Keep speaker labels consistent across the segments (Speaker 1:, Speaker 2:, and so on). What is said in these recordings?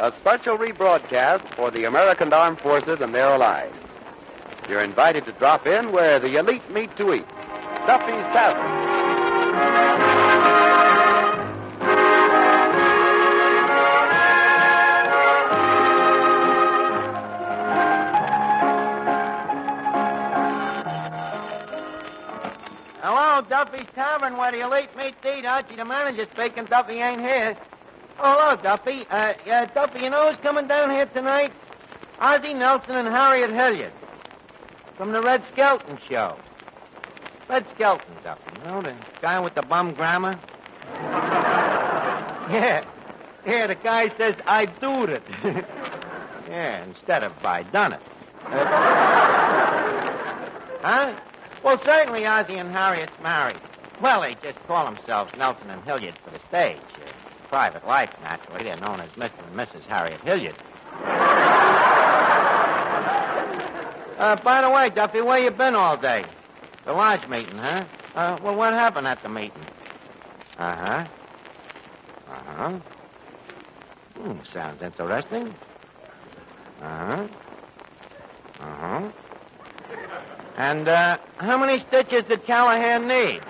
Speaker 1: a special rebroadcast for the American Armed Forces and their allies. You're invited to drop in where the elite meet to eat. Duffy's Tavern.
Speaker 2: Hello, Duffy's Tavern, where the elite meet to eat. Archie, the manager, speaking. Duffy ain't here. Oh, hello, Duffy. Duffy, you know who's coming down here tonight? Ozzie Nelson and Harriet Hilliard. From the Red Skelton show. Red Skelton, Duffy, you know, the guy with the bum grammar? Yeah, the guy says, I doed it. Yeah, instead of I done it. Huh? Well, certainly Ozzie and Harriet's married. Well, they just call themselves Nelson and Hilliard for the stage. Private life, naturally. They're known as Mr. and Mrs. Harriet Hilliard. By the way, Duffy, where you been all day? The lodge meeting, huh? Well, what happened at the meeting? Uh-huh. Sounds interesting. Uh-huh. And, how many stitches did Callahan need?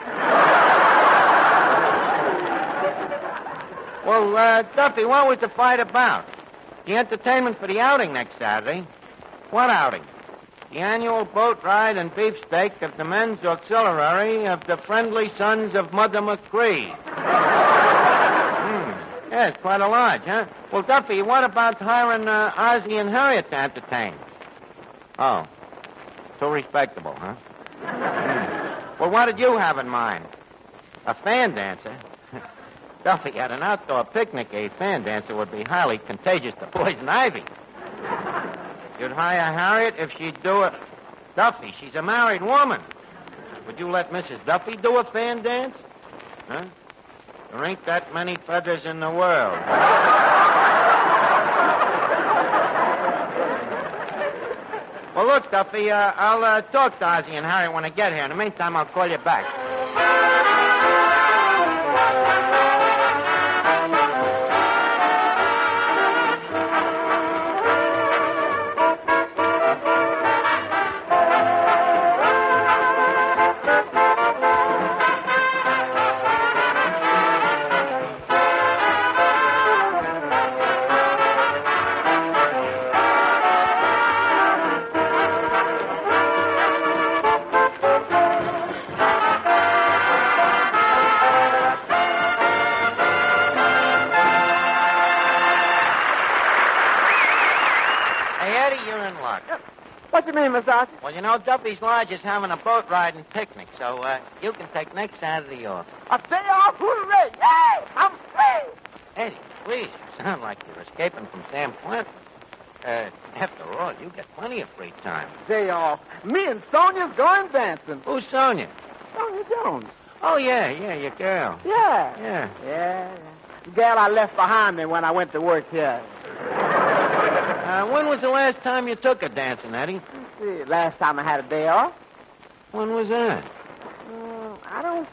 Speaker 2: Well, Duffy, what was the fight about? The entertainment for the outing next Saturday. What outing? The annual boat ride and beefsteak of the men's auxiliary of the Friendly Sons of Mother McCree. Yes, quite a lodge, huh? Well, Duffy, what about hiring Ozzie and Harriet to entertain? Oh, too respectable, huh? Well, what did you have in mind? A fan dancer? Duffy, at an outdoor picnic, a fan dancer would be highly contagious to poison ivy. You'd hire Harriet if she'd do it. Duffy, she's a married woman. Would you let Mrs. Duffy do a fan dance? Huh? There ain't that many feathers in the world. Well, look, Duffy, I'll talk to Ozzie and Harriet when I get here. In the meantime, I'll call you back.
Speaker 3: What's your name, Miss Archie?
Speaker 2: Well, you know, Duffy's Lodge is having a boat ride and picnic, so you can take next Saturday off.
Speaker 3: A day off? Hooray! Yay! I'm free!
Speaker 2: Eddie, please, you sound like you're escaping from San Quentin. After all, you get plenty of free time.
Speaker 3: Day off. Me and Sonia's going dancing.
Speaker 2: Who's Sonia?
Speaker 3: Sonia Jones.
Speaker 2: Oh, yeah, your girl.
Speaker 3: Yeah. The girl I left behind me when I went to work here.
Speaker 2: When was the last time you took her dancing, Eddie?
Speaker 3: Let's see, last time I had a day off.
Speaker 2: When was that?
Speaker 3: I don't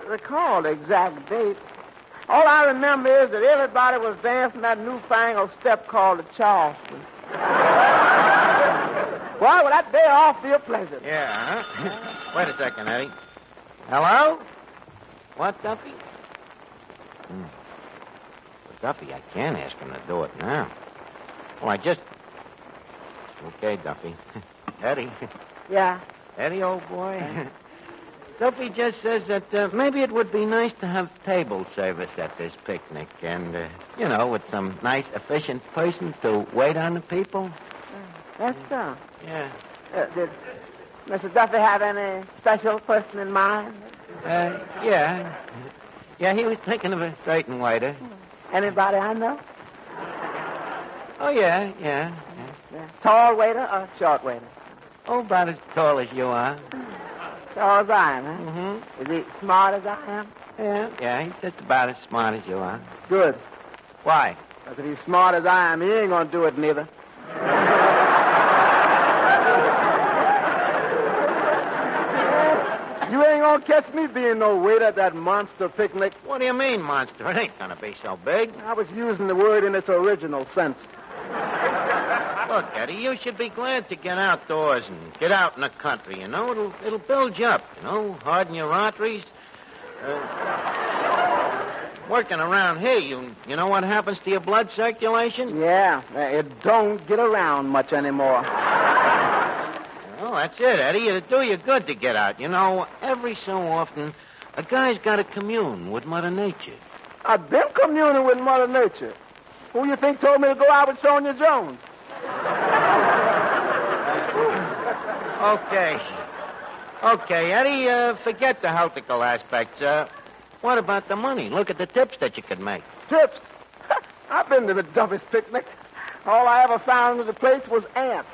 Speaker 3: recall the exact date. All I remember is that everybody was dancing that newfangled step called the Charleston. Boy, well, that day off feel pleasant.
Speaker 2: Yeah, huh? Wait a second, Eddie. Hello? What, Duffy? Well, Duffy, I can't ask him to do it now. Well, Okay, Duffy. Eddie.
Speaker 3: Yeah?
Speaker 2: Eddie, old boy. Duffy just says that maybe it would be nice to have table service at this picnic and, with some nice, efficient person to wait on the people.
Speaker 3: That's so.
Speaker 2: Yeah.
Speaker 3: Did Mr. Duffy have any special person in mind?
Speaker 2: Yeah. Yeah, he was thinking of a certain waiter.
Speaker 3: Anybody I know?
Speaker 2: Oh, yeah.
Speaker 3: Tall waiter or short waiter?
Speaker 2: Oh, about as tall as you are.
Speaker 3: Tall as I am, huh?
Speaker 2: Mm-hmm.
Speaker 3: Is he smart as I am?
Speaker 2: Yeah, he's just about as smart as you are.
Speaker 3: Good.
Speaker 2: Why?
Speaker 3: Because if he's smart as I am, he ain't going to do it neither. You ain't gonna catch me being no waiter at that monster picnic.
Speaker 2: What do you mean, monster? It ain't gonna be so big.
Speaker 3: I was using the word in its original sense.
Speaker 2: Look, Eddie, you should be glad to get outdoors and get out in the country, you know. It'll build you up, you know, harden your arteries. Working around here, you know what happens to your blood circulation?
Speaker 3: Yeah, it don't get around much anymore.
Speaker 2: Well, that's it, Eddie. It'll do you good to get out. You know, every so often, a guy's got to commune with Mother Nature.
Speaker 3: I've been communing with Mother Nature. Who you think told me to go out with Sonia Jones?
Speaker 2: Okay, Eddie, forget the healthical aspects. What about the money? Look at the tips that you could make.
Speaker 3: Tips? I've been to the Duffy's picnic. All I ever found in the place was ants.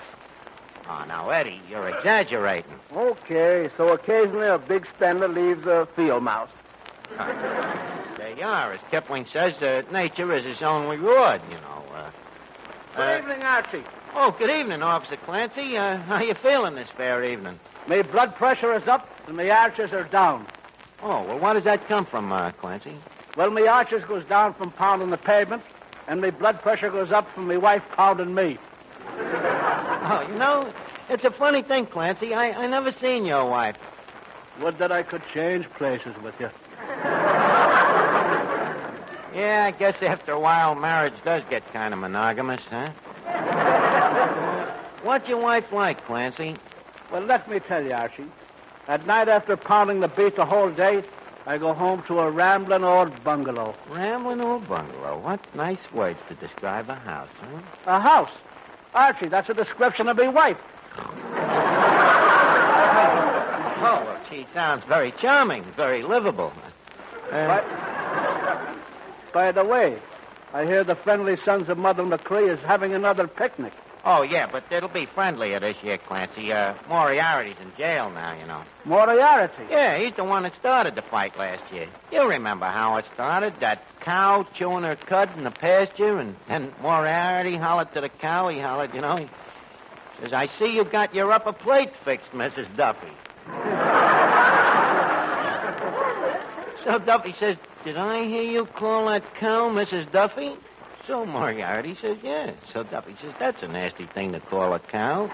Speaker 2: Oh, now, Eddie, you're exaggerating.
Speaker 3: Okay, so occasionally a big spender leaves a field mouse.
Speaker 2: There you are. As Kipling says, nature is its own reward, you know.
Speaker 3: Good evening, Archie.
Speaker 2: Oh, good evening, Officer Clancy. How you feeling this fair evening?
Speaker 3: My blood pressure is up and my arches are down.
Speaker 2: Oh, well, where does that come from, Clancy?
Speaker 3: Well, my arches goes down from pounding the pavement, and my blood pressure goes up from my wife pounding me.
Speaker 2: Oh, you know, it's a funny thing, Clancy. I never seen your wife.
Speaker 3: Would that I could change places with you.
Speaker 2: Yeah, I guess after a while, marriage does get kind of monogamous, huh? What's your wife like, Clancy?
Speaker 3: Well, let me tell you, Archie. At night after pounding the beat the whole day, I go home to a rambling old bungalow.
Speaker 2: Rambling old bungalow. What nice words to describe a house, huh?
Speaker 3: A house? Archie, that's a description of my wife.
Speaker 2: Oh, well, she sounds very charming, very livable.
Speaker 3: By the way, I hear the friendly sons of Mother McCree is having another picnic.
Speaker 2: Oh, yeah, but it'll be friendlier this year, Clancy. Moriarty's in jail now, you know.
Speaker 3: Moriarty?
Speaker 2: Yeah, he's the one that started the fight last year. You remember how it started? That cow chewing her cud in the pasture, and Moriarty hollered to the cow. He hollered, you know, he says, I see you got your upper plate fixed, Mrs. Duffy. So Duffy says, did I hear you call that cow Mrs. Duffy? So Moriarty says, yeah. So Duffy says, that's a nasty thing to call a cow.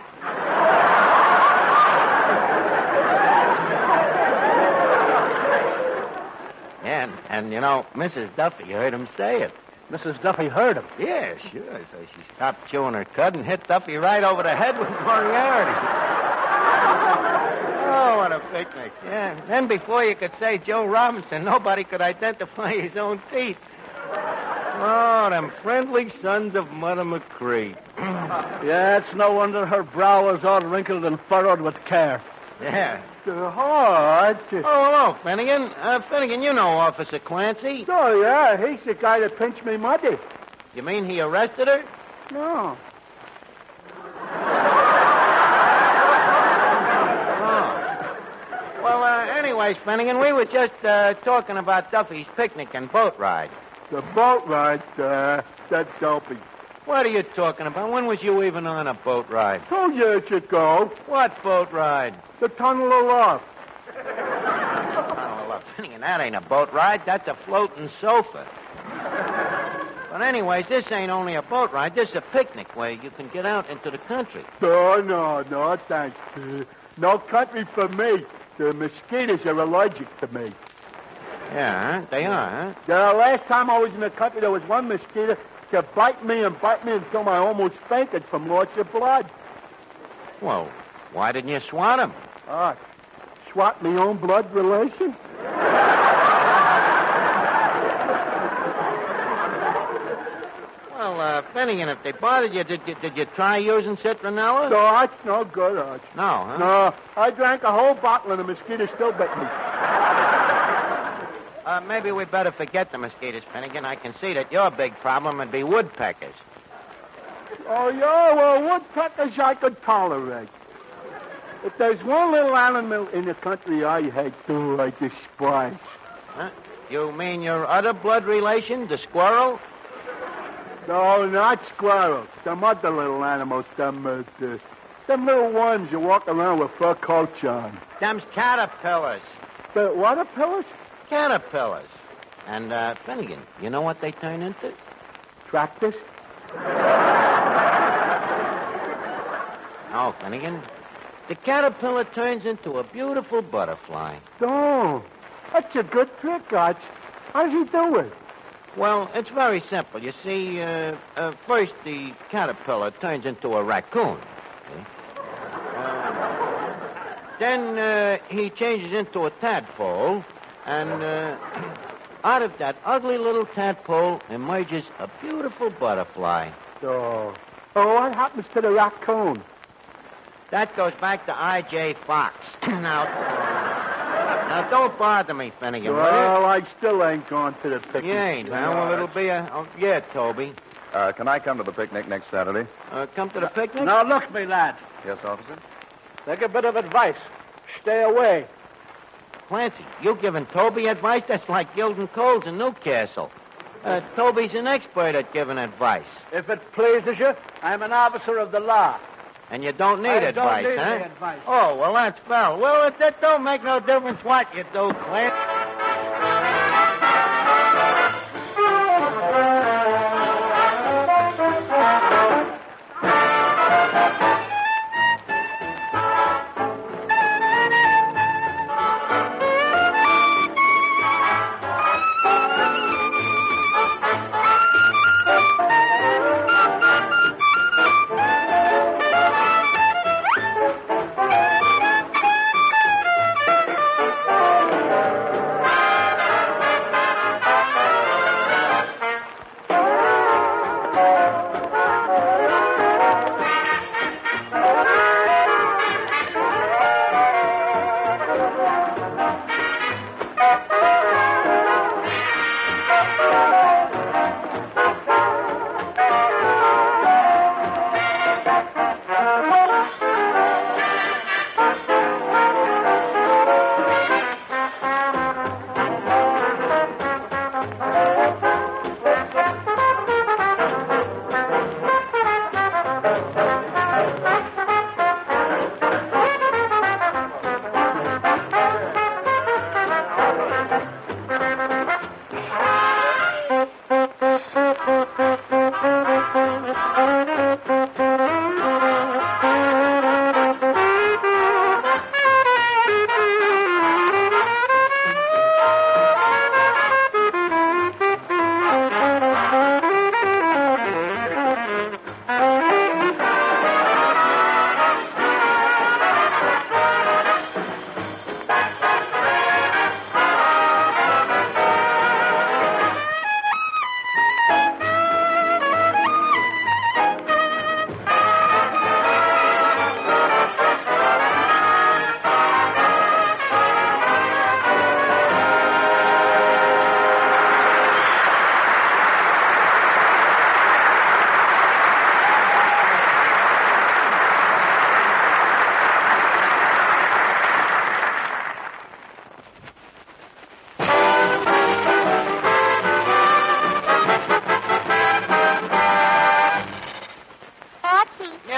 Speaker 2: And you know, Mrs. Duffy heard him say it.
Speaker 3: Mrs. Duffy heard him?
Speaker 2: Yeah, sure. So she stopped chewing her cud and hit Duffy right over the head with Moriarty. Oh, what a picnic. Yeah. Then before you could say Joe Robinson, nobody could identify his own teeth. Oh, them friendly sons of Mother McCree.
Speaker 3: Yeah, it's no wonder her brow was all wrinkled and furrowed with care.
Speaker 2: Yeah.
Speaker 3: Oh,
Speaker 2: hello, Finnegan. Finnegan, you know Officer Clancy.
Speaker 3: Oh, yeah, he's the guy that pinched me muddy.
Speaker 2: You mean he arrested her?
Speaker 3: No.
Speaker 2: Well, anyways, Finnegan, we were just talking about Duffy's picnic and boat ride.
Speaker 3: The boat ride? That's dopey.
Speaker 2: What are you talking about? When was you even on a boat ride?
Speaker 3: Told you it should go.
Speaker 2: What boat ride?
Speaker 3: The Tunnel of Love.
Speaker 2: Tunnel of Love. Finnegan, that ain't a boat ride. That's a floating sofa. But anyways, this ain't only a boat ride. This is a picnic where you can get out into the country.
Speaker 3: No, thanks. No country for me. The mosquitoes are allergic to me.
Speaker 2: Yeah, huh? They are, huh?
Speaker 3: The last time I was in the country, there was one mosquito to bite me until I almost fainted from loss of blood.
Speaker 2: Well, why didn't you swat him?
Speaker 3: Swat me own blood relation?
Speaker 2: Well, Finnegan, if they bothered you, did you try using citronella?
Speaker 3: No, that's no good, Arch.
Speaker 2: No, huh?
Speaker 3: No, I drank a whole bottle and the mosquito still bit me.
Speaker 2: Maybe we better forget the mosquitoes, Finnegan. I can see that your big problem would be woodpeckers.
Speaker 3: Oh, yeah? Well, woodpeckers I could tolerate. If there's one little animal in the country I hate, I despise.
Speaker 2: Huh? You mean your other blood relation, the squirrel?
Speaker 3: No, not squirrels. Some other little animals.
Speaker 4: Them little ones you walk around with fur coats on.
Speaker 2: Them's caterpillars.
Speaker 4: The waterpillars?
Speaker 2: Caterpillars. And, Finnegan, you know what they turn into?
Speaker 4: Tractors?
Speaker 2: No, Finnegan. The caterpillar turns into a beautiful butterfly.
Speaker 4: Oh, that's a good trick, Arch. How does he do it?
Speaker 2: Well, it's very simple. You see, first the caterpillar turns into a raccoon. See? Then he changes into a tadpole, and out of that ugly little tadpole emerges a beautiful butterfly.
Speaker 4: Oh, what happens to the raccoon?
Speaker 2: That goes back to I.J. Fox. Now, don't bother me, Finnegan.
Speaker 4: Well, I still ain't going to the picnic.
Speaker 2: You ain't, huh? Well, it'll be a... Oh, yeah, Toby.
Speaker 5: Can I come to the picnic next Saturday?
Speaker 2: Come to the picnic?
Speaker 3: Now, look, me lad.
Speaker 5: Yes, officer?
Speaker 3: Take a bit of advice. Stay away.
Speaker 2: Clancy, you giving Toby advice? That's like gilding coals in Newcastle. Toby's an expert at giving advice.
Speaker 3: If it pleases you, I'm an officer of the law.
Speaker 2: And you don't need
Speaker 3: I
Speaker 2: advice,
Speaker 3: don't need
Speaker 2: huh?
Speaker 3: any advice.
Speaker 2: Oh, well, that's well. Well, that don't make no difference what you do, Clint.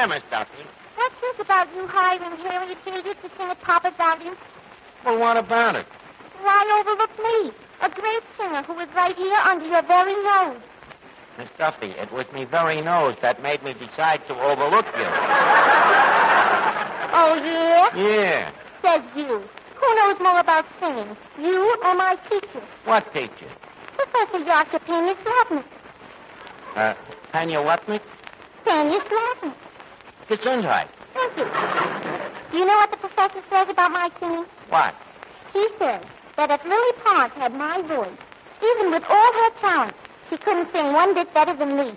Speaker 2: Miss Duffy.
Speaker 6: What's this about you hiring Harriet to sing at Papa's audience?
Speaker 2: Well, what about it?
Speaker 6: Why overlook me, a great singer who was right here under your very nose?
Speaker 2: Miss Duffy, it was me very nose that made me decide to overlook you.
Speaker 6: Oh, yeah?
Speaker 2: Yeah.
Speaker 6: Says you. Who knows more about singing, you or my teacher?
Speaker 2: What teacher?
Speaker 6: Professor Yasha Pena Slavnik.
Speaker 2: Tanya Watnick?
Speaker 6: Pena Slavnik.
Speaker 2: Gesundheit.
Speaker 6: Thank you. Do you know what the professor says about my singing?
Speaker 2: What?
Speaker 6: He says that if Lily Pond had my voice, even with all her talent, she couldn't sing one bit better than me.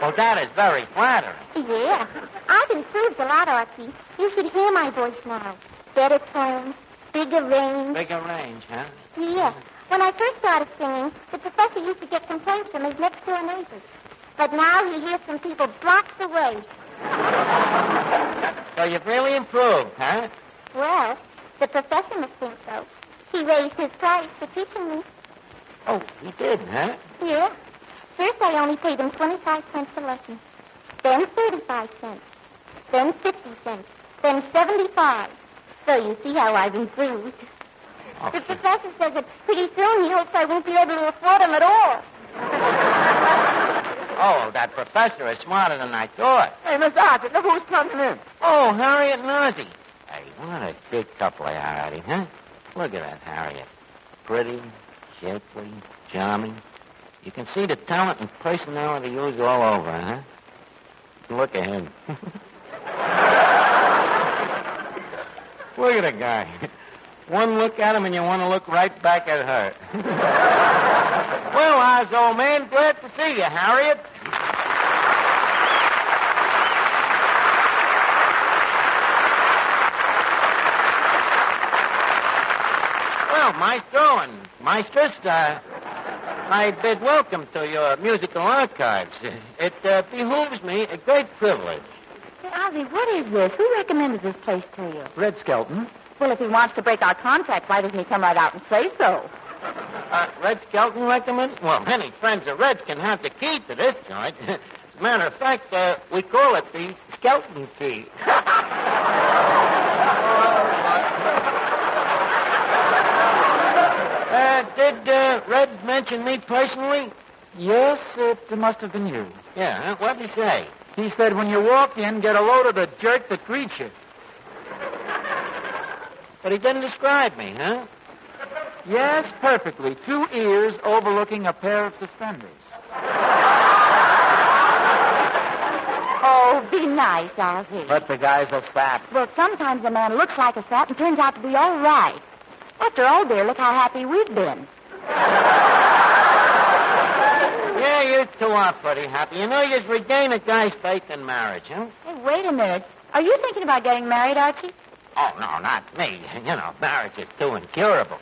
Speaker 2: Well, that is very flattering.
Speaker 6: Yeah. I've improved a lot, Archie. You should hear my voice now. Better tone, bigger range.
Speaker 2: Bigger range, huh?
Speaker 6: Yeah. When I first started singing, the professor used to get complaints from his next-door neighbors. But now he hears from people blocks away.
Speaker 2: So you've really improved, huh?
Speaker 6: Well, the professor must think so. He raised his price for teaching me.
Speaker 2: Oh, he did, huh?
Speaker 6: Yeah. First, I only paid him 25 cents a lesson. then 35 cents, then 50 cents, then 75. So you see how I've improved.
Speaker 2: Oh.
Speaker 6: The professor says that pretty soon he hopes I won't be able to afford them at all.
Speaker 2: Oh, that professor is smarter than I thought.
Speaker 3: Hey, Mr. Archie, look who's coming in.
Speaker 2: Oh, Harriet and Ozzie. Hey, what a good couple they are, Eddie, huh? Look at that Harriet. Pretty, shapely, charming. You can see the talent and personality used all over, huh? Look at him. Look at the guy. One look at him and you want to look right back at her. Well, Oz, old man, glad to see you, Harriet. Well, Maestro and Maestress, I bid welcome to your musical archives. It behooves me a great privilege.
Speaker 7: Hey, Ozzie, what is this? Who recommended this place to you?
Speaker 4: Red Skelton.
Speaker 7: Well, if he wants to break our contract, why doesn't he come right out and say so?
Speaker 2: Red Skelton recommend? Well, many friends of Red's can have the key to this joint. As a matter of fact, we call it the Skelton key. Did Red mention me personally?
Speaker 4: Yes, it must have been you.
Speaker 2: Yeah, huh? What'd he say?
Speaker 4: He said when you walk in, get a load of the jerk that greets you.
Speaker 2: But he didn't describe me, huh?
Speaker 4: Yes, perfectly. 2 ears overlooking a pair of suspenders.
Speaker 7: Oh, be nice, Ozzie.
Speaker 4: But the guy's a sap.
Speaker 7: Well, sometimes a man looks like a sap and turns out to be all right. After all, dear, look how happy we've been.
Speaker 2: Yeah, you two are pretty happy. You know, you regain a guy's faith in marriage, huh?
Speaker 7: Hey, wait a minute. Are you thinking about getting married, Archie?
Speaker 2: Oh, no, not me. You know, marriage is too incurable.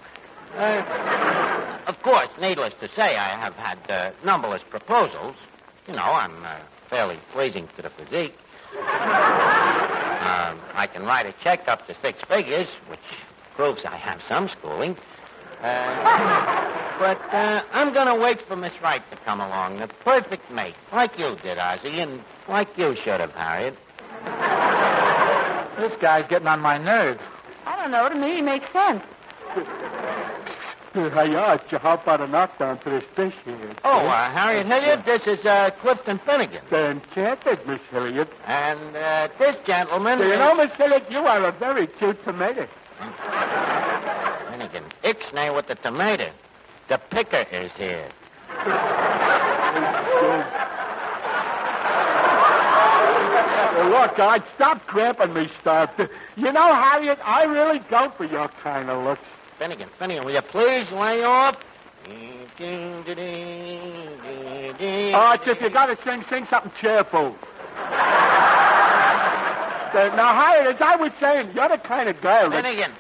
Speaker 2: Of course, needless to say, I have had numberless proposals. You know, I'm fairly pleasing to the physique. I can write a check up to 6 figures, which proves I have some schooling. But I'm going to wait for Miss Wright to come along, the perfect mate, like you did, Ozzie, and like you should have, Harriet.
Speaker 4: This guy's getting on my nerves.
Speaker 7: I don't know. To me, he makes sense.
Speaker 4: Hey, Archie, how about a knockdown to the station?
Speaker 2: Oh, Harriet Hilliard, this is Clifton Finnegan.
Speaker 4: Enchanted, Miss Hilliard.
Speaker 2: And this gentleman...
Speaker 4: You know, Miss Hilliard, you are a very cute tomato.
Speaker 2: Finnegan, ixnay with the tomato. The picker is here.
Speaker 4: Look, Arch, stop cramping me stuff. You know, Harriet, I really go for your kind of looks.
Speaker 2: Finnegan, will you please lay off?
Speaker 4: Arch, if you got to sing something cheerful. Now, Harriet, as I was saying, you're the kind of girl that...
Speaker 2: Finnegan,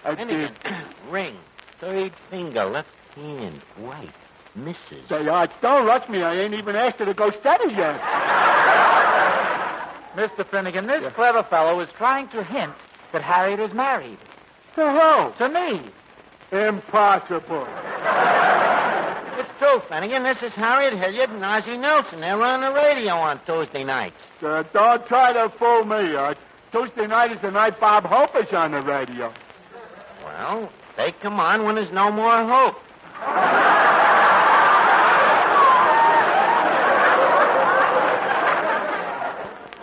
Speaker 2: ring. Third finger, left hand, white, misses.
Speaker 4: Say, Arch, don't rush me. I ain't even asked you to go steady yet. Mr. Finnegan, this clever fellow is trying to hint that Harriet is married. To who? To me. Impossible.
Speaker 2: It's true, Finnegan. This is Harriet Hilliard and Ozzie Nelson. They're on the radio on Tuesday nights.
Speaker 4: Don't try to fool me, Arch. Tuesday night is the night Bob Hope is on the radio.
Speaker 2: Well, they come on when there's no more hope.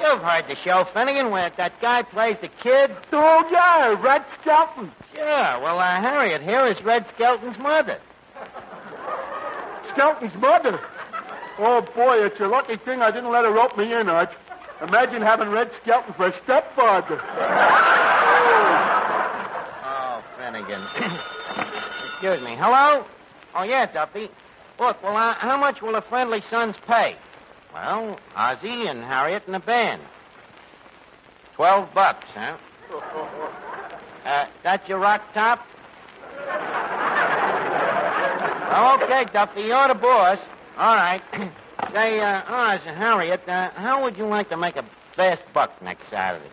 Speaker 2: You've heard the show, Finnegan, where that guy plays the kid.
Speaker 4: Oh, yeah, Red Skelton.
Speaker 2: Sure. Well, Harriet here is Red Skelton's mother.
Speaker 4: Skelton's mother? Oh, boy, it's a lucky thing I didn't let her rope me in, Arch. Imagine having Red Skelton for a stepfather.
Speaker 2: Oh, Finnegan. Excuse me. Hello? Oh, yeah, Duffy. Look, well, how much will the Friendly Sons pay? Well, Ozzie and Harriet and the band. $12, huh? That your rock top? Okay, Duffy, you're the boss. All right. Say, Oz and Harriet, how would you like to make a fast buck next Saturday?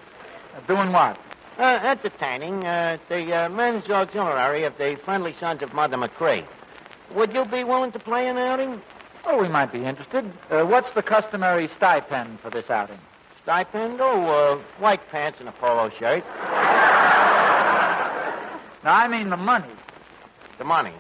Speaker 4: Doing what?
Speaker 2: Entertaining the men's auxiliary of the Friendly Sons of Mother McCree. Would you be willing to play an outing?
Speaker 4: Oh, we might be interested. What's the customary stipend for this outing?
Speaker 2: Stipend? Oh, white pants and a polo shirt.
Speaker 4: No, I mean the money.
Speaker 2: The money.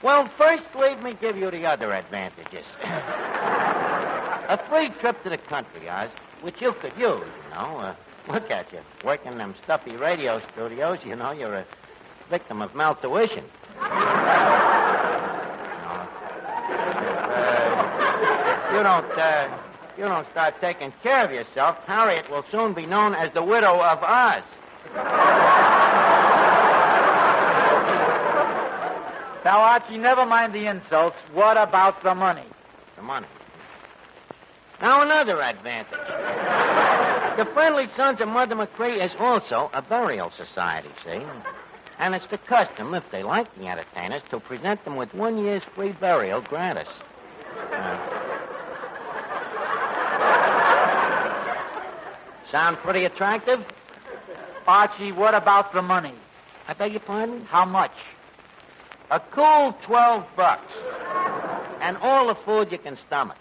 Speaker 2: Well, first, leave me give you the other advantages. A free trip to the country, Oz, which you could use, you know. Look at you, working them stuffy radio studios. You know, you're a victim of maltuition. You don't start taking care of yourself, Harriet will soon be known as the widow of Oz.
Speaker 4: Now, Archie, never mind the insults. What about the money?
Speaker 2: The money. Now, another advantage. The Friendly Sons of Mother McCree is also a burial society, see? And it's the custom, if they like the entertainers, to present them with 1 year's free burial gratis. Sound pretty attractive?
Speaker 4: Archie, what about the money?
Speaker 2: I beg your pardon?
Speaker 4: How much?
Speaker 2: A cool $12. And all the food you can stomach.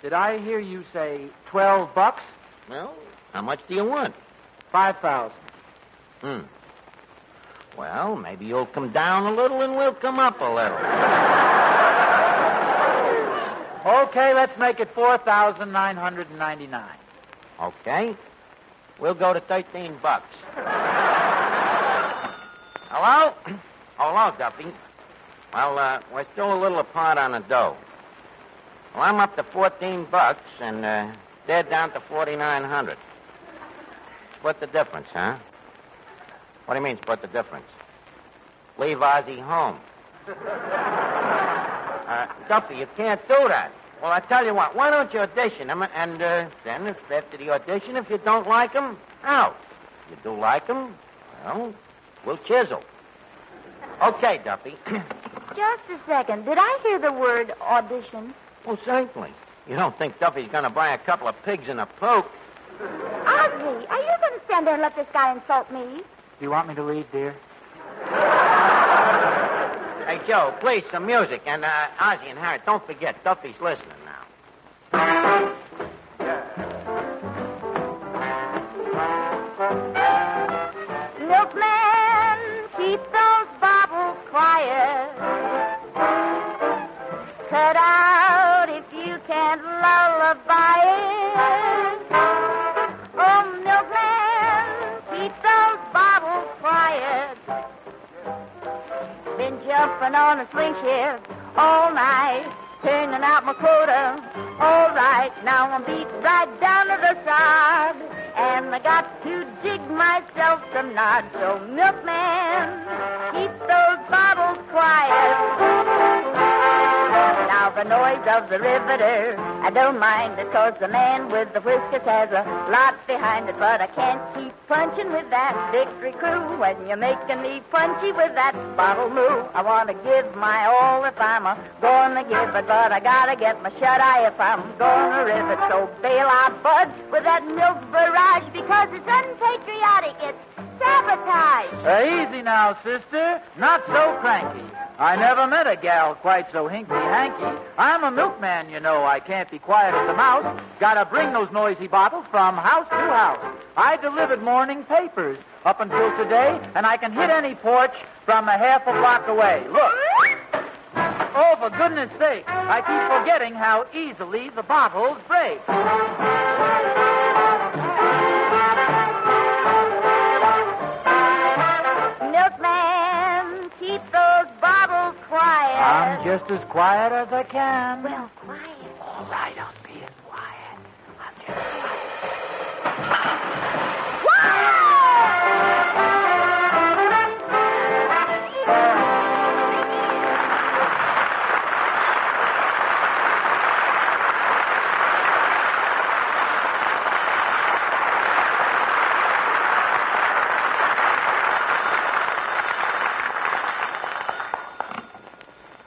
Speaker 4: Did I hear you say $12?
Speaker 2: Well, how much do you want?
Speaker 4: 5,000.
Speaker 2: Well, maybe you'll come down a little and we'll come up a little.
Speaker 4: Okay, let's make it 4,999.
Speaker 2: Okay. We'll go to $13. Hello? Hello, Duffy. Well, we're still a little apart on the dough. Well, I'm up to $14, and they're down to $4,900. Split the difference, huh? What do you mean, split the difference? Leave Ozzie home. Duffy, you can't do that. Well, I tell you what, why don't you audition him, and then after the audition, if you don't like him, out. If you do like him, well, we'll chisel. Okay, Duffy.
Speaker 7: Just a second. Did I hear the word audition?
Speaker 2: Well, certainly. You don't think Duffy's going to buy a couple of pigs in a poke?
Speaker 7: Ozzie, are you going to stand there and let this guy insult me?
Speaker 4: Do you want me to leave, dear?
Speaker 2: Hey, Joe, please, some music. And Ozzie and Harriet, don't forget, Duffy's listening now.
Speaker 6: Milkman, keep those bottle quiet. Cut out if you can't lullaby it. Oh, milkman, keep those bottles quiet. Been jumping on a swing shift all night, turning out my quota. All right, now I'm beat right down to the side, and I got to dig myself some knots. So, milkman, keep those bottles quiet. Now the noise of the riveter, I don't mind it, 'cause the man with the whiskers has a lot behind it. But I can't keep punching with that victory crew when you're making me punchy with that bottle move. I want to give my all if I'm gonna give it, but I gotta get my shut-eye if I'm gonna rivet. So bail out, bud, with that milk barrage, because it's unpatriotic. It's sabotage.
Speaker 4: Easy now, sister. Not so cranky. I never met a gal quite so hinky-hanky. I'm a milkman, you know. I can't be quiet as a mouse. Gotta bring those noisy bottles from house to house. I delivered morning papers up until today, and I can hit any porch from a half a block away. Look. Oh, for goodness sake, I keep forgetting how easily the bottles break.
Speaker 6: Milkman, keep those bottles quiet.
Speaker 4: I'm just as quiet as I can.
Speaker 6: Well, quiet.
Speaker 4: All right, I'm being quiet. I'm just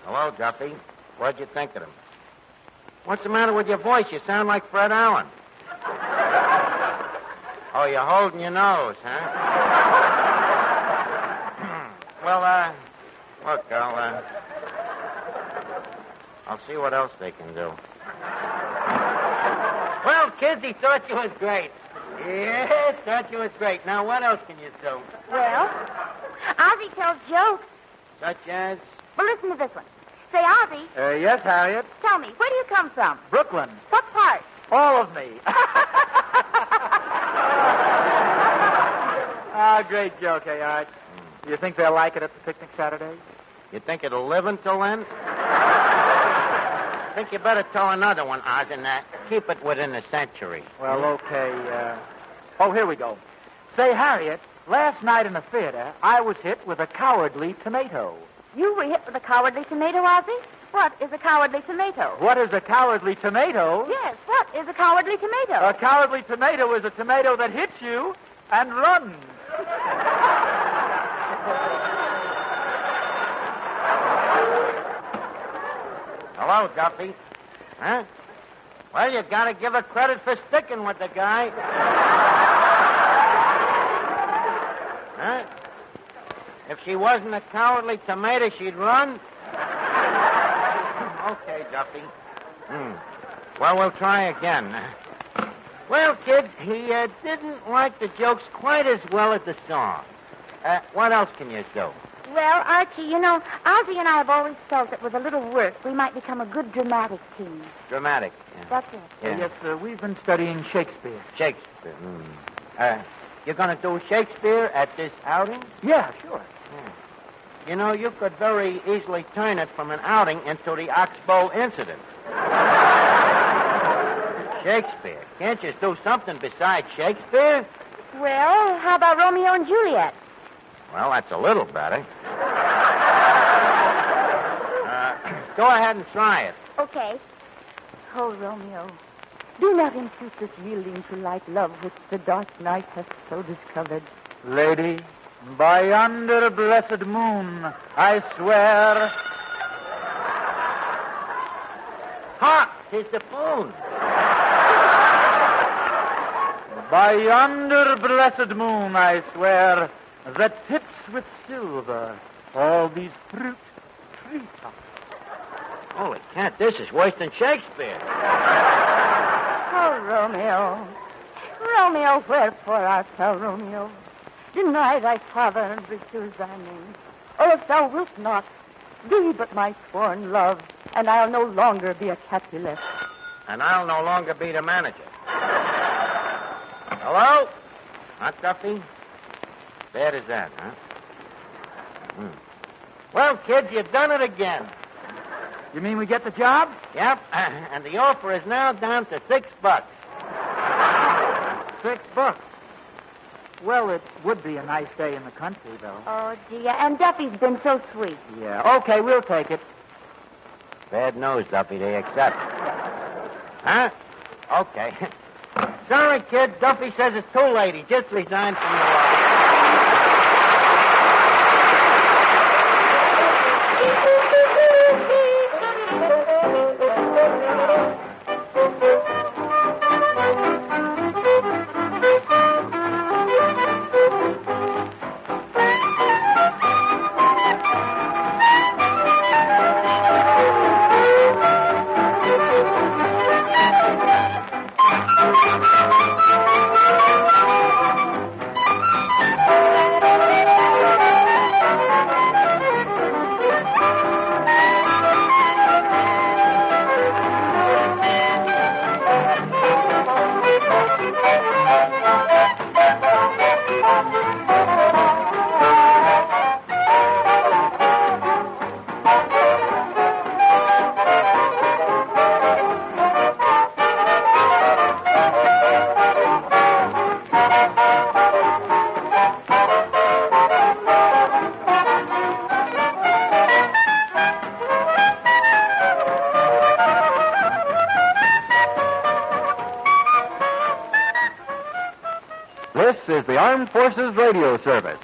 Speaker 2: Hello, Duffy. What'd you think of him? What's the matter with your voice? You sound like Fred Allen. Oh, you're holding your nose, huh? Well, look, I'll see what else they can do. Well, kids, he thought you was great. Yes, thought you was great. Now, what else can you do?
Speaker 6: Well, Ozzie tells jokes.
Speaker 2: Such as?
Speaker 6: Well, listen to this one. Say, Ozzie,
Speaker 4: Yes, Harriet?
Speaker 6: tell me, where do you come from?
Speaker 4: Brooklyn.
Speaker 6: What part?
Speaker 4: All of me. Great joke, eh, Art? You think they'll like it at the picnic Saturday?
Speaker 2: You think it'll live until then? I think you better tell another one, Oz, and keep it within a century.
Speaker 4: Well, okay. Here we go. Say, Harriet, last night in the theater, I was hit with a cowardly tomato.
Speaker 6: You were hit with a cowardly tomato, Ozzie? What is a cowardly tomato?
Speaker 4: What is a cowardly tomato?
Speaker 6: Yes, what is a cowardly tomato?
Speaker 4: A cowardly tomato is a tomato that hits you and runs.
Speaker 2: Hello, Duffy. Huh? Well, you gotta give her credit for sticking with the guy. Huh? If she wasn't a cowardly tomato, she'd run. Okay, Duffy. Well, we'll try again. Well, kids, he didn't like the jokes quite as well as the song. What else can you do?
Speaker 6: Well, Archie, you know, Ozzie and I have always felt that with a little work, we might become a good dramatic team.
Speaker 2: Dramatic. Yeah.
Speaker 6: That's it.
Speaker 2: Yeah.
Speaker 4: Yes, we've been studying Shakespeare.
Speaker 2: Shakespeare. You're going to do Shakespeare at this outing?
Speaker 4: Yeah, sure.
Speaker 2: Yeah. You know, you could very easily turn it from an outing into the Oxbow incident. Shakespeare. Can't you do something besides Shakespeare?
Speaker 6: Well, how about Romeo and Juliet?
Speaker 2: Well, that's a little better. Go ahead and try it.
Speaker 6: Okay. Oh, Romeo, do not impute this yielding to light love which the dark night hath so discovered.
Speaker 4: Lady, by yonder blessed moon, I swear.
Speaker 2: Ha! 'Tis the moon.
Speaker 4: By yonder blessed moon, I swear, that tips with silver all these fruit treetops.
Speaker 2: Holy cat, this is worse than Shakespeare.
Speaker 6: Oh, Romeo. Romeo, wherefore art thou, Romeo? Deny thy father and refuse thy name. Or if thou wilt not, be but my sworn love, and I'll no longer be a Capulet.
Speaker 2: And I'll no longer be the manager. Hello? Not Duffy? Bad as that, huh? Well, kids, you've done it again.
Speaker 4: You mean we get the job?
Speaker 2: Yep, and the offer is now down to $6.
Speaker 4: $6. Well, it would be a nice day in the country, though.
Speaker 6: Oh, gee, and Duffy's been so sweet.
Speaker 4: Yeah, okay, we'll take it.
Speaker 2: Bad news, Duffy. They accept. Huh? Okay. Sorry, kid. Duffy says it's too late. He just resigned from the law.
Speaker 1: This is the Armed Forces Radio Service.